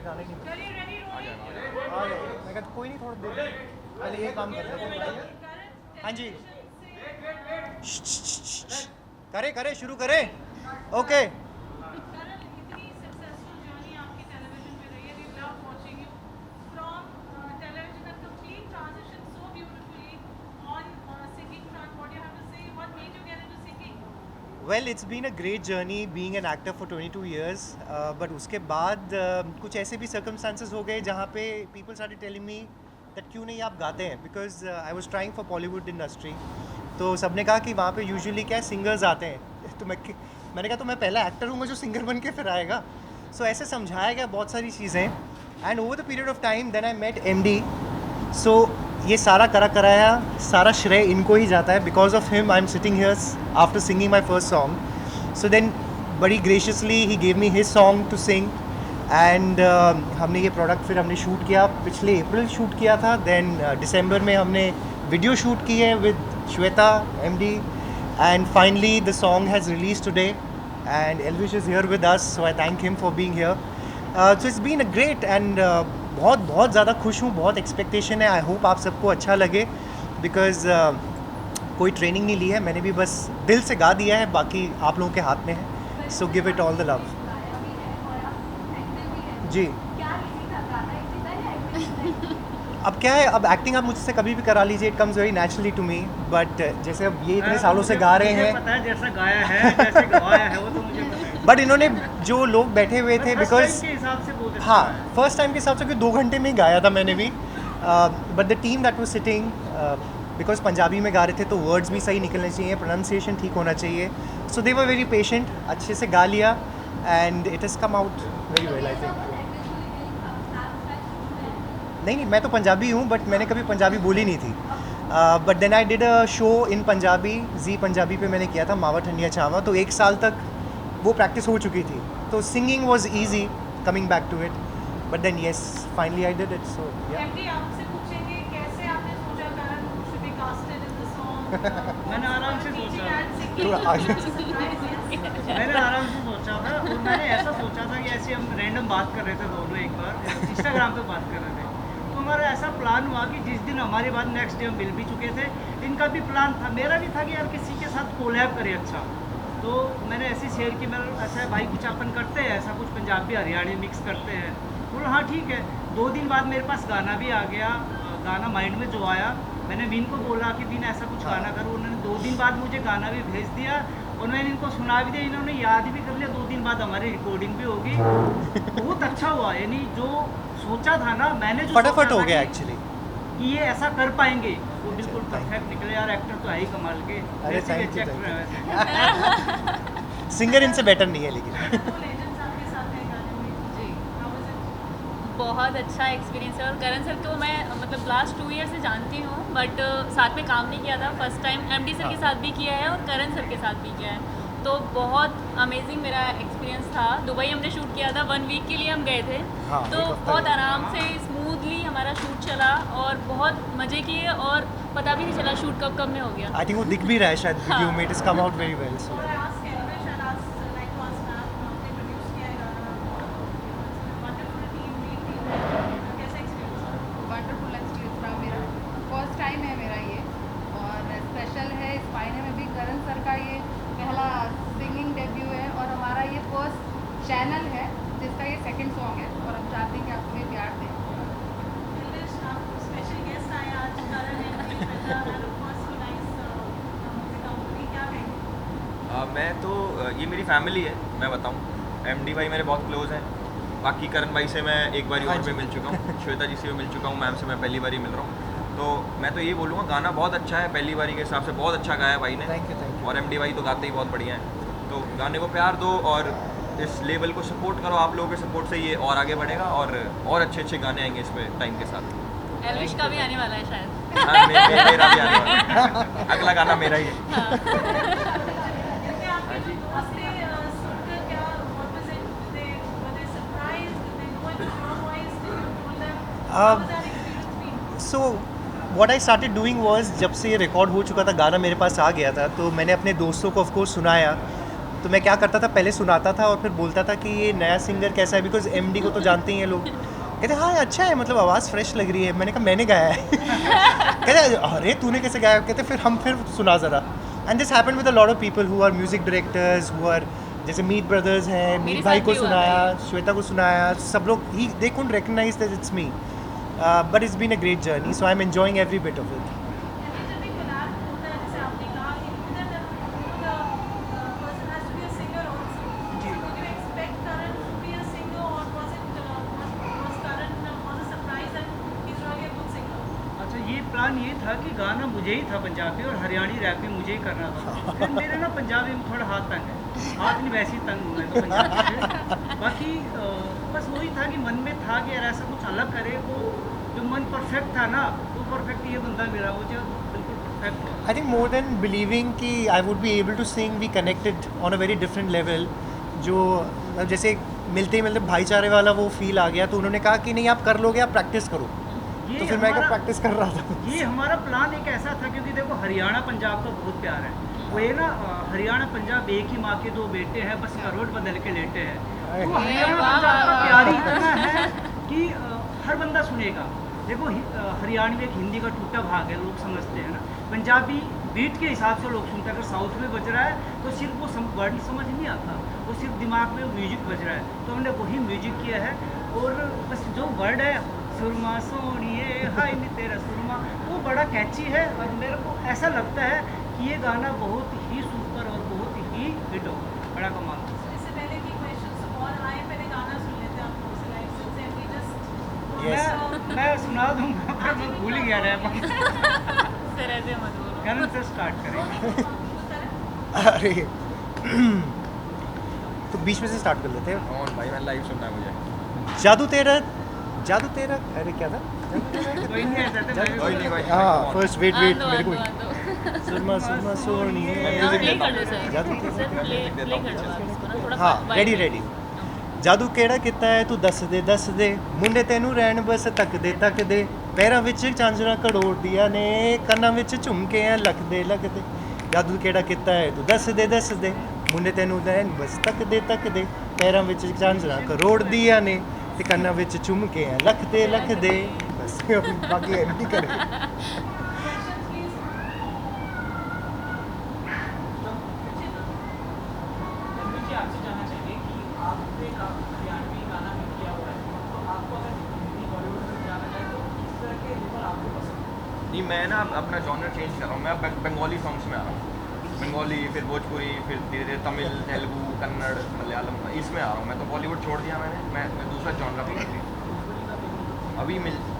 जाना ही नहीं। आ गए। मैं कहता कोई नहीं, थोड़ा देर पहले ये काम कर लेते हैं। हाँ जी, करे करे शुरू करें। Okay. Well, it's been a great journey being an actor for 22 years, but उसके बाद कुछ ऐसे भी सर्कमस्टांसेस हो गए जहाँ पे people started telling me that क्यों नहीं आप गाते हैं, because I was trying for Bollywood industry. तो सबने कहा कि वहाँ पे यूजुअली क्या सिंगर्स आते हैं, तो मैंने कहा तो मैं पहला एक्टर हूँ जो सिंगर बन के फिर आएगा। सो ऐसे समझाया गया बहुत सारी चीज़ें, and over the period of time then I met MD। So ये सारा कराया सारा श्रेय इनको ही जाता है। Because of him I am sitting here after singing my first song. So then बड़ी graciously he gave me his song to sing, and हमने ये प्रोडक्ट फिर हमने शूट किया, पिछले अप्रैल शूट किया था। देन दिसंबर में हमने वीडियो शूट की है with Shweta MD, and finally the song has release today and Elvish is here with us, so I thank him for being here. So it's been a great, and बहुत बहुत ज़्यादा खुश हूँ, बहुत एक्सपेक्टेशन है। आई होप आप सबको अच्छा लगे, बिकॉज कोई ट्रेनिंग नहीं ली है मैंने भी, बस दिल से गा दिया है, बाकी आप लोगों के हाथ में है। So give it all the love. जी, अब क्या है, अब एक्टिंग आप मुझसे कभी भी करा लीजिए, it comes very naturally to me. But जैसे अब ये इतने सालों से गा रहे हैं, पता है जैसा गाया है जैसे गवाया है वो तो मुझे पता है। बट इन्होंने जो लोग बैठे हुए थे, बिकॉज के हिसाब से बोल हाँ, फर्स्ट टाइम के हिसाब से कि 2 घंटे में ही गाया था मैंने भी, but the team that was sitting, because Punjabi में गा रहे थे तो वर्ड्स भी सही निकलने चाहिए, प्रोनाउंसिएशन ठीक होना चाहिए। सो दे वर वेरी पेशेंट, अच्छे से गा लिया, and it has come out very well I think. नहीं, मैं तो पंजाबी हूँ, बट मैंने कभी पंजाबी बोली नहीं थी। But then I did a show in Punjabi, Zee Punjabi पे मैंने किया था, मावा ठंडिया छावा, तो 1 साल तक वो प्रैक्टिस हो चुकी थी, तो singing was easy coming back to it, but then yes finally I did it. So मैंने आराम से सोचा थोड़ा आगे मैंने आराम से सोचा था, और मैंने ऐसा सोचा था कि ऐसे हम रैंडम बात कर रहे थे दोनों, एक बार इंस्टाग्राम पे बात कर रहे थे, तो हमारा ऐसा प्लान हुआ कि जिस दिन हमारी बात नेक्स्ट डे हम मिल भी चुके थे, इनका भी प्लान था, मेरा भी था कि यार किसी के साथ कोलैब करें। अच्छा, तो मैंने ऐसे शेयर की, मेरा ऐसा है भाई कुछ अपन करते हैं, ऐसा कुछ पंजाबी हरियाणी मिक्स करते हैं। बोला हाँ ठीक है। 2 दिन बाद मेरे पास गाना भी आ गया, गाना माइंड में जो आया, मैंने विन को बोला कि विन ऐसा कुछ गाना करो, उन्होंने 2 दिन बाद मुझे गाना भी भेज दिया, और मैंने इनको सुना भी दिया, इन्होंने याद भी कर लिया। 2 दिन बाद हमारी रिकॉर्डिंग भी होगी। बहुत अच्छा हुआ, यानी जो सोचा था ना मैंने, जो फटाफट हो गया एक्चुअली कि ये ऐसा कर पाएंगे, वो बिल्कुल परफेक्ट निकले। यार एक्टर तो है ही कमाल के। अरे वैसे भी थैंक यू, अच्छे actor हैं वैसे। सिंगर इनसे बेटर नहीं है लेकिन बहुत अच्छा एक्सपीरियंस है, और करण सर को मैं मतलब लास्ट 2 ईयर से जानती हूँ, बट साथ में काम नहीं किया था। फर्स्ट टाइम MD सर के साथ भी किया है और करण सर के साथ भी किया है, तो बहुत अमेजिंग मेरा एक्सपीरियंस था। दुबई हमने शूट किया था, 1 वीक के लिए हम गए थे, हाँ, तो एक हफ्ता बहुत गए। आराम से स्मूथली हमारा शूट चला, और बहुत मज़े किए, और पता भी नहीं चला शूट कब कब में हो गया। आई थिंक वो दिख भी रहा है शायद वीडियो में, it is come out very well. So wonderful experience रहा मेरा, फर्स्ट टाइम है मेरा ये, और स्पेशल है। इस महीने में भी करण सर का ये पहला सिंगिंग डेब्यू है, और हमारा ये फर्स्ट चैनल है जिसका ये सेकंड सॉन्ग है, और हम चाहते हैं कि आप हमें प्यार दें। मैं तो ये मेरी फैमिली है, मैं बताऊं, MD भाई मेरे बहुत क्लोज हैं, बाकी करण भाई से मैं एक बार और पे मिल चुका हूँ, श्वेता जी से भी मिल चुका हूँ, मैम से मैं पहली बार ही मिल रहा हूँ। तो मैं तो ये बोलूँगा गाना बहुत अच्छा है, पहली बारी के हिसाब से बहुत अच्छा गाया भाई ने, थैंक यू। और MD भाई तो गाते ही बहुत बढ़िया हैं। तो गाने को प्यार दो और इस लेवल को सपोर्ट करो, आप लोगों के सपोर्ट से ये और आगे बढ़ेगा, और अच्छे अच्छे गाने आएंगे इस पे टाइम के साथ। एल्विश का भी आने वाला है शायद। हाँ, मेरा भी आने वाला है। अगला गाना मेरा ही है। So what I started doing was, जब से ये रिकॉर्ड हो चुका था, गाना मेरे पास आ गया था, तो मैंने अपने दोस्तों को ऑफ कोर्स सुनाया। तो मैं क्या करता था, पहले सुनाता था और फिर बोलता था कि ये नया सिंगर कैसा है, बिकॉज एमडी को तो जानते ही हैं लोग। कहते हाँ अच्छा है, मतलब आवाज़ फ्रेश लग रही है। मैंने कहा मैंने गाया है। कहते अरे तूने कैसे गाया? कहते फिर सुना ज़रा। And this happened with a lot of people who are music directors, who are, जैसे मीत ब्रदर्स हैं, मेरे मीत साथ भाई को भी हुआ सुनाया, था श्वेता को सुनाया, सब लोग ही they couldn't recognize that it's me, but it's been a great journey, so I am enjoying every bit of it. जब भी कोलैब होता है, जैसे आपने कहा कि person has to be a singer also. So could you expect Karan to be a singer, or was Karan was a surprise that he's really a good singer? अच्छा, ये प्लान ये था कि गाना मुझे ही था पंजाबी, और हरियाणी रैप भी मुझे ही करना था। फिर मेरे ना पंजाबी में थोड़ा हाथ तंग है, हाथ नहीं वैसे ही तंग हूँ मैं तो पंजाबी से। बाकी बस वही था कि मन में था कि यार ऐसा कुछ अलग करे। वो जो मन परफेक्ट था ना, वो परफेक्ट ये बंदा मिला, वो जो बिल्कुल परफेक्ट हो। I think more than believing कि I would be able to sing, we connected on a very different level. जो जैसे मिलते ही मिलते भाईचारे वाला वो फील आ गया, तो उन्होंने कहा कि नहीं आप कर लोगे, आप प्रैक्टिस करो। ये तो फिर मैं हमारा- प्रैक्टिस कर रहा था। ये हमारा प्लान एक ऐसा था, क्योंकि देखो हरियाणा पंजाब का बहुत प्यार है। वो ये ना हरियाणा पंजाब एक ही माँ के दो बेटे हैं, बस करोड़ बदल के लेटे हैं। तो हरियाणा पंजाब का प्यार ही इतना है कि हर बंदा सुनेगा। देखो हरियाणवी एक हिंदी का टूटा भाग है, लोग समझते हैं ना। पंजाबी बीट के हिसाब से लोग सुनते हैं। अगर साउथ में बज रहा है तो सिर्फ वो वर्ड समझ नहीं आता, वो सिर्फ दिमाग में म्यूजिक बज रहा है। तो हमने वही म्यूजिक किया है, और बस जो वर्ड है सुरमा सोनिए हाय नी तेरा सुरमा, वो बड़ा कैची है, और मेरे को ऐसा लगता है कि ये गाना बहुत ही सुपर और बहुत ही हिट हो, बड़ा कमाल। इससे पहले कि क्वेश्चंस और आए, पहले गाना सुन लेते हैं आप लोगों से लाइव से, we just Yes. मैं सुना दूंगा, पर मैं भूल गया रैप। सर ऐसे मत बोलो। करण से स्टार्ट करेंगे। अरे तो बीच में से स्टार्ट कर लेते हैं। और भाई मैं लाइव सुनना है मुझे। जादू तेरा, अरे क्या था? कोई नहीं ऐसा था, मैं भी कोई नहीं भाई। हाँ फर्स्ट वेट आंदो मेरे को आंदो सुरमा सुरमा सोनिए। म्यूजिक प्ले देता कर हूँ। दो सर। जादू सर प्ले कर दो आप इसको ना, थोड़ा हाँ vibe रेडी में। रेडी। ਜਾਦੂ ਕਿਹੜਾ ਕੀਤਾ ਹੈ ਤੂੰ ਦੱਸ ਦੇ ਮੁੰਡੇ ਤੈਨੂੰ ਰਹਿਣ ਬਸ ਤੱਕਦੇ ਪੈਰਾਂ ਵਿੱਚ ਝਾਂਜਰਾਂ ਕਰੋੜਦੀਆਂ ਨੇ ਕੰਨਾਂ ਵਿੱਚ ਝੁਮਕੇ ਆ ਲੱਗਦੇ ਜਾਦੂ ਕਿਹੜਾ ਕੀਤਾ ਹੈ ਤੂੰ ਦੱਸ ਦੇ ਮੁੰਡੇ ਤੈਨੂੰ ਰਹਿਣ ਬਸ ਤੱਕਦੇ ਪੈਰਾਂ ਵਿੱਚ ਝਾਂਜਰਾਂ ਕਰੋੜਦੀਆਂ ਨੇ ਤੇ ਕੰਨਾਂ ਵਿੱਚ ਝੁਮਕੇ ਆ ਲੱਗਦੇ ਬਸ ਬਾਕੀ ਐਮਡੀ ਕਰੇ। questions please. मुझे आपसे जानना चाहिए कि आपने हरियाणवी गाना भी किया हुआ है, तो आपको अगर हिंदी बॉलीवुड में जाना चाहे तो किस तरह के लेवल आपको पसंद है? नहीं मैं ना अपना जॉनर चेंज कर रहा हूँ। मैं अब बंगाली सॉन्ग्स में आ रहा हूँ। बंगाली, फिर भोजपुरी, फिर धीरे धीरे तमिल, तेलुगु, कन्नड़, मलयालम, इसमें आ रहा हूँ। मैं तो बॉलीवुड छोड़ दिया मैं दूसरा जॉनर पकड़ लिया। अभी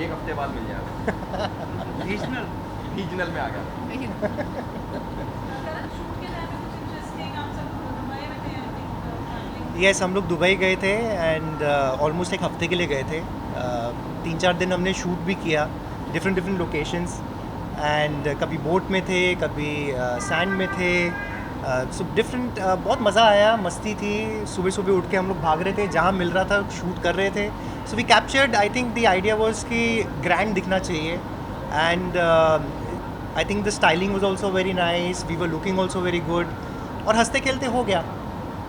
एक हफ्ते बाद मिल जाएगा। रीजनल रीजनल में आ गया। करण शूट के टाइम पे कुछ इंटरेस्टिंग आप सब दुबई में थे, I think, यस हम लोग दुबई गए थे एंड ऑलमोस्ट एक हफ्ते के लिए गए थे। 3-4 दिन हमने शूट भी किया डिफरेंट लोकेशंस, एंड कभी बोट में थे, कभी सैंड में थे, सो डिफरेंट। बहुत मज़ा आया, मस्ती थी। सुबह उठ के हम लोग भाग रहे थे, जहाँ मिल रहा था शूट कर रहे थे। So we captured, I think the idea was कि ग्रैंड दिखना चाहिए, and I think the styling was also very nice, we were looking also very good, और हंसते खेलते हो गया।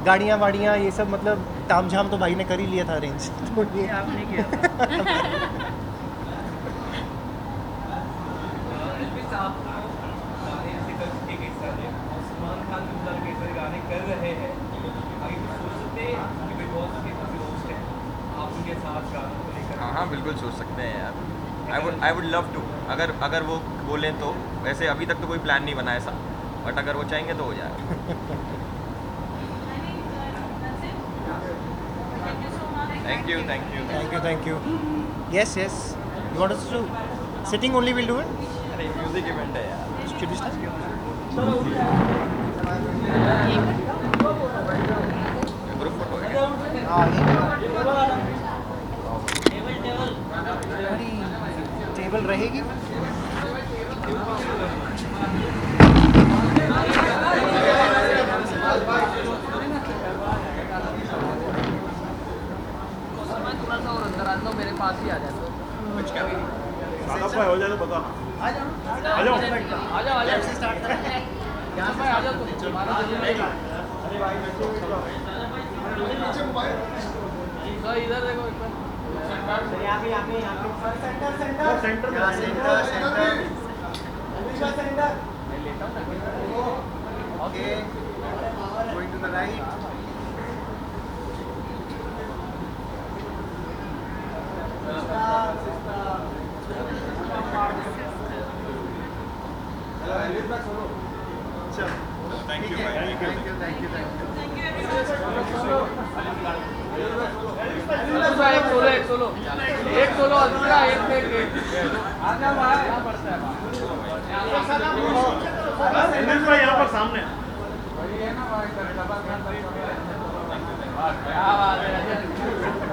गाड़ियाँ वाड़ियाँ ये सब मतलब ताम झाम तो भाई ने कर ही लिया था अरेंज। तो ये आपने किया था। आप गाने ऐसे करके कई सारे और सलमान खान भी सारे कई सारे गाने कर रहे हैं, अभी कुछ सोच सकते हैं कि बिग बॉस के काफी रोस्ट है, आप उनके साथ गानों को लेकर? हाँ बिल्कुल सोच सकते हैं यार। आई वुड लव टू, अगर वो बोलें तो। वैसे अभी तक तो कोई प्लान नहीं बना ऐसा, बट अगर वो चाहेंगे तो हो जाएगा। I think that's it. Thank you so much. Thank you. Yes. You want us to sitting only will do it? अरे म्यूजिक इवेंट है यार। Should we start? Group photo है क्या? टेबल रहेगी? थोड़ा सा और अंदर आ जाओ, मेरे पास ही आ जाओ। कुछ क्या? आ जाओ यहाँ पे आ जाओ तुम, तुम्हारा जरूर इधर देखो Okay, going to the right. Thank you भाई Thank you, thank you, thank you. Thank you everyone. एक सोलो अल्ट्रा एक आजा भाई यहाँ पड़ता है यहाँ पर सामने वही है ना भाई क्या बात है